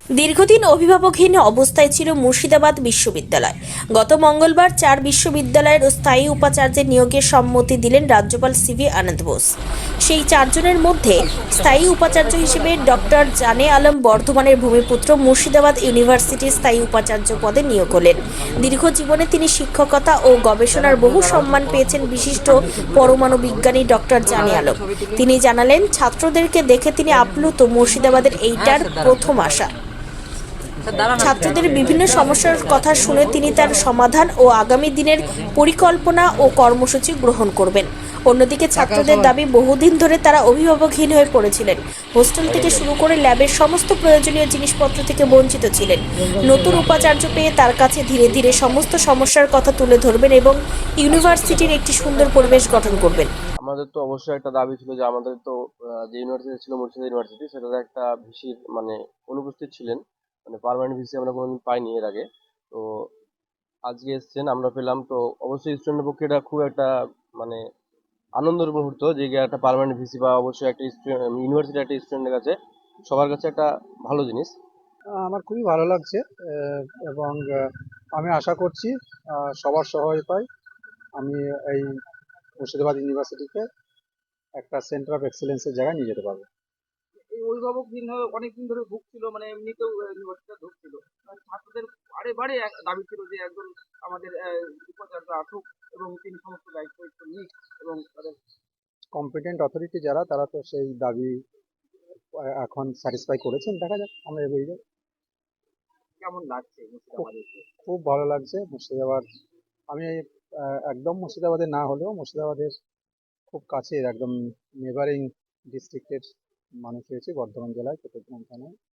দীর্ঘদিন অভিভাবকহীন অবস্থায় ছিল মুর্শিদাবাদ বিশ্ববিদ্যালয়। গত মঙ্গলবার 4 বিশ্ববিদ্যালয়ের স্থায়ী উপাচার্যের নিয়োগের সম্মতি দিলেন রাজ্যপাল সিভি আনন্দ বোস। সেই 4 জনের মধ্যে স্থায়ী উপাচার্য হিসেবে ডক্টর জানে আলম বর্ধমানের ভূমিপুত্র মুর্শিদাবাদ ইউনিভার্সিটির স্থায়ী উপাচার্য পদে নিয়োগ হলেন। দীর্ঘ জীবনে তিনি শিক্ষকতা ও গবেষণার বহু সম্মান পেয়েছেন বিশিষ্ট পরমাণু বিজ্ঞানী ডক্টর জানে আলম। তিনি জানালেন, ছাত্রদেরকে দেখে তিনি আপ্লুত। মুর্শিদাবাদের এইটার প্রথম আশা। ছাত্রদের বিভিন্ন সমস্যার কথা শুনে তিনি তার সমাধান ও আগামী দিনের পরিকল্পনা ও কর্মসূচি গ্রহণ করবেন। অন্যদিকে ছাত্রদের দাবি, বহুদিন ধরে তারা অভিভাবকহীন হয়ে পড়েছিলেন। হোস্টেল থেকে শুরু করে ল্যাবের সমস্ত প্রয়োজনীয় জিনিসপত্র থেকে বঞ্চিত ছিলেন। নতুন উপাচার্য পেয়ে তার কাছে ধীরে ধীরে সমস্ত সমস্যার কথা তুলে ধরবেন এবং ইউনিভার্সিটির একটি সুন্দর পরিবেশ গঠন করবেন। আমাদের তো অবশ্যই একটা দাবি ছিল যে আমাদের তো যে ইউনিভার্সিটি ছিল মুর্শিদা ইউনিভার্সিটি, সেটাতে একটা ভিসির মানে অনুপস্থিত ছিলেন। মানে পার্মানেন্ট ভিসি আমরা কোনোদিন পাইনি এর আগে। তো আজকে এসছেন, আমরা পেলাম। তো অবশ্যই স্টুডেন্টের পক্ষে এটা খুব একটা মানে আনন্দের মুহূর্ত যে একটা পার্মানেন্ট ভিসি বা অবশ্যই একটা ইউনিভার্সিটি একটা স্টুডেন্টের কাছে সবার কাছে একটা ভালো জিনিস। আমার খুবই ভালো লাগছে, এবং আমি আশা করছি সবার সহায়তায় আমি এই মুর্শিদাবাদ ইউনিভার্সিটিকে একটা সেন্টার অফ এক্সেলেন্সের জায়গায় নিয়ে যেতে পারবো। এই অভিভাবকহীন হয়ে অনেকদিন ধরে ভুগছিল, মানে এমনিতেও ইউনিভার্সিটিতে ঢুকছিল। ছাত্রদের বারে বারে দাবি ছিল যে একজন আমাদের উপাচার্য আসুক এবং তিনি সমস্ত দায়িত্ব নিক এবং তাদের কম্পিটেন্ট অথরিটি যারা, তারা তো সেই দাবি এখন স্যাটিসফাই করেছেন। দেখা যাক, আমরা এগিয়ে যাই। কেমন লাগছে খুব মুর্শিদাবাদে এসে? খুব ভালো লাগছে মুর্শিদাবাদ। আমি একদম মুর্শিদাবাদে না হলেও মুর্শিদাবাদের খুব কাছের একদম নেবারিং ডিস্ট্রিক্টের মানুষ হয়েছে, বর্ধমান জেলায় চট্টগ্রাম থানায়।